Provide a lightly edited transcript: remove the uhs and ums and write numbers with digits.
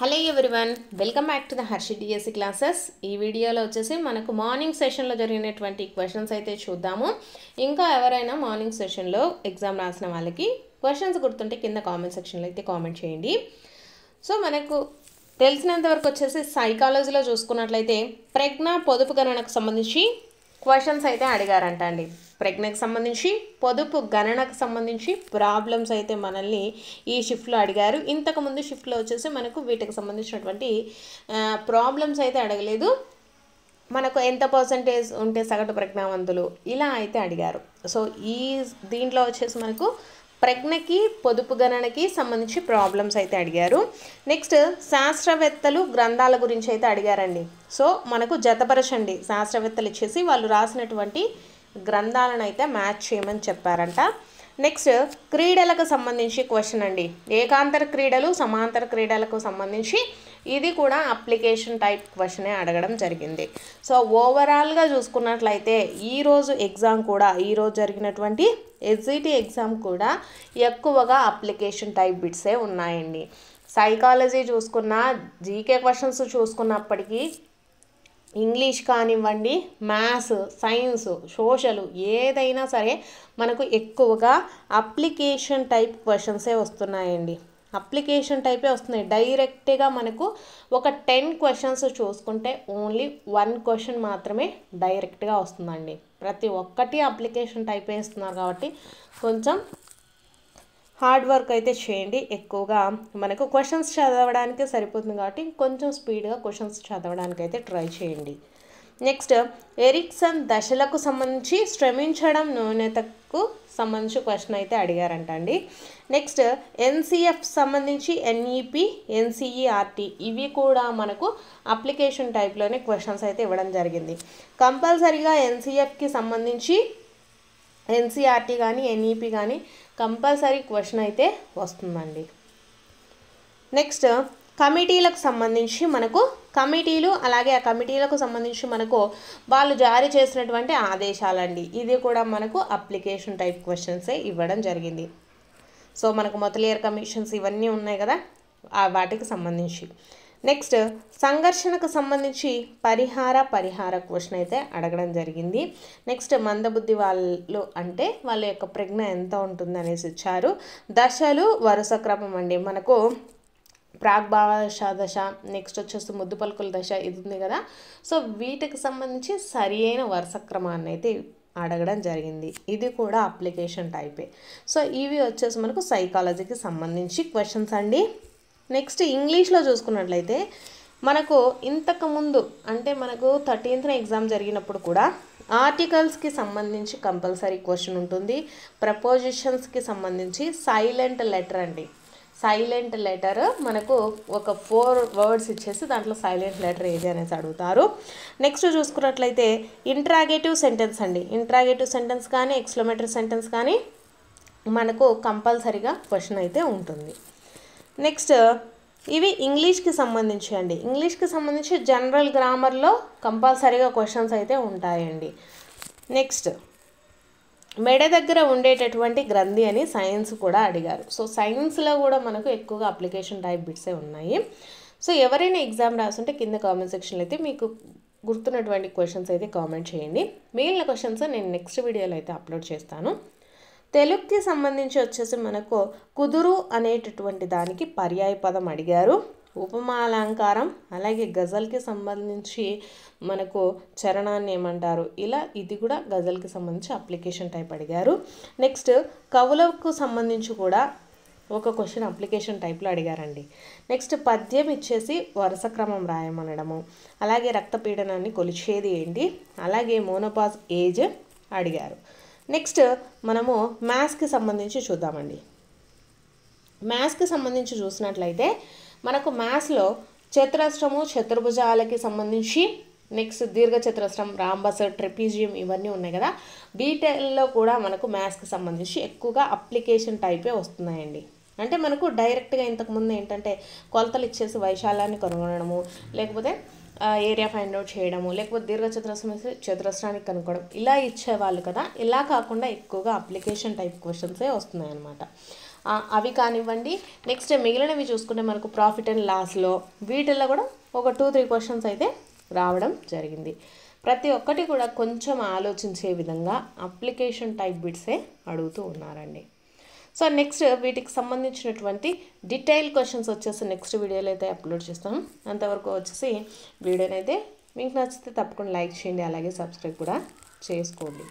Hello everyone, welcome back to the Harshi DSC classes. ఈ వీడియోలో వచ్చేసి మనకు మార్నింగ్ సెషన్లో జరిగినటువంటి క్వశ్చన్స్ అయితే చూద్దాము. ఇంకా ఎవరైనా మార్నింగ్ సెషన్లో ఎగ్జామ్ రాసిన వాళ్ళకి క్వశ్చన్స్ గుర్తుంటే కింద కామెంట్ సెక్షన్లో అయితే కామెంట్ చేయండి. సో మనకు తెలిసినంతవరకు వచ్చేసి సైకాలజీలో చూసుకున్నట్లయితే ప్రజ్ఞ పొదుపు గణనకు సంబంధించి క్వశ్చన్స్ అయితే అడిగారంట అండి. ప్రజ్ఞకు సంబంధించి పొదుపు గణనకు సంబంధించి ప్రాబ్లమ్స్ అయితే మనల్ని ఈ షిఫ్ట్లో అడిగారు. ఇంతకుముందు షిఫ్ట్లో వచ్చేసి మనకు వీటికి సంబంధించినటువంటి ప్రాబ్లమ్స్ అయితే అడగలేదు. మనకు ఎంత పర్సంటేజ్ ఉంటే సగటు ప్రజ్ఞావంతులు ఇలా అయితే అడిగారు. సో దీంట్లో వచ్చేసి మనకు ప్రజ్ఞకి పొదుపు గణనకి సంబంధించి ప్రాబ్లమ్స్ అయితే అడిగారు. నెక్స్ట్ శాస్త్రవేత్తలు గ్రంథాల గురించి అయితే అడిగారండి. సో మనకు జతపరచండి, శాస్త్రవేత్తలు ఇచ్చేసి వాళ్ళు రాసినటువంటి గ్రంథాలను అయితే మ్యాచ్ చేయమని చెప్పారంట. నెక్స్ట్ క్రీడలకు సంబంధించి క్వశ్చన్ అండి. ఏకాంతర క్రీడలు సమాంతర క్రీడలకు సంబంధించి ఇది కూడా అప్లికేషన్ టైప్ క్వశ్చనే అడగడం జరిగింది. సో ఓవరాల్గా చూసుకున్నట్లయితే ఈరోజు ఎగ్జామ్ కూడా ఈరోజు జరిగినటువంటి ఎస్జిటి ఎగ్జామ్ కూడా ఎక్కువగా అప్లికేషన్ టైప్ బిట్సే ఉన్నాయండి. సైకాలజీ చూసుకున్నా, జీకే క్వశ్చన్స్ చూసుకున్నప్పటికీ ఇంగ్లీష్ కానివ్వండి, మ్యాథ్స్, సైన్స్, సోషల్ ఏదైనా సరే మనకు ఎక్కువగా అప్లికేషన్ టైప్ క్వశ్చన్సే వస్తున్నాయండి. అప్లికేషన్ టైపే వస్తున్నాయి. డైరెక్ట్గా మనకు ఒక 10 క్వశ్చన్స్ చూసుకుంటే ఓన్లీ 1 క్వశ్చన్ మాత్రమే డైరెక్ట్గా వస్తుందండి. ప్రతి ఒక్కటి అప్లికేషన్ టైపే ఇస్తున్నారు కాబట్టి కొంచెం హార్డ్ వర్క్ అయితే చేయండి. ఎక్కువగా మనకు క్వశ్చన్స్ చదవడానికి సరిపోతుంది కాబట్టి కొంచెం స్పీడ్గా క్వశ్చన్స్ చదవడానికి అయితే ట్రై చేయండి. నెక్స్ట్ ఎరిక్సన్ దశలకు సంబంధించి శ్రమించడం న్యూనతకు సంబంధించి క్వశ్చన్ అయితే అడిగారంట అండి. నెక్స్ట్ ఎన్సిఎఫ్ సంబంధించి ఎన్ఈపి, ఎన్సిఈఆర్టీ ఇవి కూడా మనకు అప్లికేషన్ టైప్లోనే క్వశ్చన్స్ అయితే ఇవ్వడం జరిగింది. కంపల్సరీగా ఎన్సిఎఫ్కి సంబంధించి ఎన్సిఆర్టీ కానీ ఎన్ఈపి కానీ కంపల్సరీ క్వశ్చన్ అయితే వస్తుందండి. నెక్స్ట్ కమిటీలకు సంబంధించి మనకు కమిటీలు, అలాగే ఆ కమిటీలకు సంబంధించి మనకు వాళ్ళు జారీ చేసినటువంటి ఆదేశాలండి. ఇది కూడా మనకు అప్లికేషన్ టైప్ క్వశ్చన్సే ఇవ్వడం జరిగింది. సో మనకు మొదలైన కమిషన్స్ ఇవన్నీ ఉన్నాయి కదా, వాటికి సంబంధించి. నెక్స్ట్ సంఘర్షణకు సంబంధించి పరిహార క్వశ్చన్ అయితే అడగడం జరిగింది. నెక్స్ట్ మందబుద్ధి వాళ్ళు అంటే వాళ్ళ యొక్క ప్రజ్ఞ ఎంత ఉంటుంది అనేసి ఇచ్చారు. దశలు వరుస క్రమం అండి. మనకు ప్రాగ్భాష దశ, నెక్స్ట్ వచ్చేసి ముద్దు పలుకుల దశ ఇది ఉంది కదా. సో వీటికి సంబంధించి సరి అయిన వరుస క్రమాన్ని అయితే అడగడం జరిగింది. ఇది కూడా అప్లికేషన్ టైపే. సో ఇవి వచ్చేసి మనకు సైకాలజీకి సంబంధించి క్వశ్చన్స్ అండి. నెక్స్ట్ ఇంగ్లీష్లో చూసుకున్నట్లయితే మనకు ఇంతకుముందు అంటే మనకు 13th ఎగ్జామ్ జరిగినప్పుడు కూడా ఆర్టికల్స్కి సంబంధించి కంపల్సరీ క్వశ్చన్ ఉంటుంది. ప్రపోజిషన్స్కి సంబంధించి సైలెంట్ లెటర్ అండి. సైలెంట్ లెటర్ మనకు ఒక 4 వర్డ్స్ ఇచ్చేసి దాంట్లో సైలెంట్ లెటర్ ఏది అనేసి అడుగుతారు. నెక్స్ట్ చూసుకున్నట్లయితే ఇంట్రాగేటివ్ సెంటెన్స్ అండి. ఇంట్రాగేటివ్ సెంటెన్స్ కానీ ఎక్స్క్లమేటరీ సెంటెన్స్ కానీ మనకు కంపల్సరీగా క్వశ్చన్ అయితే ఉంటుంది. నెక్స్ట్ ఇవి ఇంగ్లీష్కి సంబంధించి అండి. ఇంగ్లీష్కి సంబంధించి జనరల్ గ్రామర్లో కంపల్సరీగా క్వశ్చన్స్ అయితే ఉంటాయండి. నెక్స్ట్ మెడ దగ్గర ఉండేటటువంటి గ్రంథి అని సైన్స్ కూడా అడిగారు. సో సైన్స్లో కూడా మనకు ఎక్కువగా అప్లికేషన్ టైప్ బిట్సే ఉన్నాయి. సో ఎవరైనా ఎగ్జామ్ రాస్తుంటే కింద కామెంట్ సెక్షన్లో అయితే మీకు గుర్తున్నటువంటి క్వశ్చన్స్ అయితే కామెంట్ చేయండి. మిగిలిన క్వశ్చన్స్ నేను నెక్స్ట్ వీడియోలో అయితే అప్లోడ్ చేస్తాను. తెలుగుకి సంబంధించి వచ్చేసి మనకు కుదురు అనేటటువంటి దానికి పర్యాయ పదం అడిగారు. ఉపమాలంకారం, అలాగే గజల్కి సంబంధించి మనకు చరణాన్ని ఏమంటారు, ఇలా ఇది కూడా గజల్కి సంబంధించి అప్లికేషన్ టైప్ అడిగారు. నెక్స్ట్ కవులకు సంబంధించి కూడా ఒక క్వశ్చన్ అప్లికేషన్ టైప్లో అడిగారండి. నెక్స్ట్ పద్యం ఇచ్చేసి వరుస క్రమం రాయమనడము, అలాగే రక్తపీడనాన్ని కొలిచేది ఏంటి, అలాగే మోనోపాజ్ ఏజ్ అడిగారు. నెక్స్ట్ మనము మ్యాథ్స్కి సంబంధించి చూద్దామండి. మ్యాథ్స్కి సంబంధించి చూసినట్లయితే మనకు మ్యాథ్స్లో చతురస్రము, చతుర్భుజాలకి సంబంధించి, నెక్స్ట్ దీర్ఘచతురస్రం, రాంబస్, ట్రెపీజియం ఇవన్నీ ఉన్నాయి కదా. వీటిల్లో కూడా మనకు మ్యాథ్స్కి సంబంధించి ఎక్కువగా అప్లికేషన్ టైపే వస్తున్నాయండి. అంటే మనకు డైరెక్ట్గా ఇంతకుముందు ఏంటంటే కొలతలు ఇచ్చేసి వైశాల్యాన్ని కనుగొనడము, లేకపోతే ఏరియా ఫైండ్ అవుట్ చేయడము, లేకపోతే దీర్ఘచతురస్రం చతురస్రానికి కనుక్కోవడం ఇలా ఇచ్చేవాళ్ళు కదా. ఇలా కాకుండా ఎక్కువగా అప్లికేషన్ టైప్ క్వశ్చన్సే వస్తున్నాయి అన్నమాట. అవి కానివ్వండి. నెక్స్ట్ మిగిలినవి చూసుకుంటే మనకు ప్రాఫిట్ అండ్ లాస్లో వీటిల్లో కూడా ఒక 2-3 క్వశ్చన్స్ అయితే రావడం జరిగింది. ప్రతి ఒక్కటి కూడా కొంచెం ఆలోచించే విధంగా అప్లికేషన్ టైప్ బిట్సే అడుగుతూ ఉన్నారండి. సో నెక్స్ట్ వీటికి సంబంధించినటువంటి డీటెయిల్ క్వశ్చన్స్ వచ్చేసి నెక్స్ట్ వీడియోలో అయితే అప్లోడ్ చేస్తాం. అంతవరకు వచ్చేసి వీడియోనైతే మీకు నచ్చితే తప్పకుండా లైక్ చేయండి, అలాగే సబ్స్క్రైబ్ కూడా చేసుకోండి.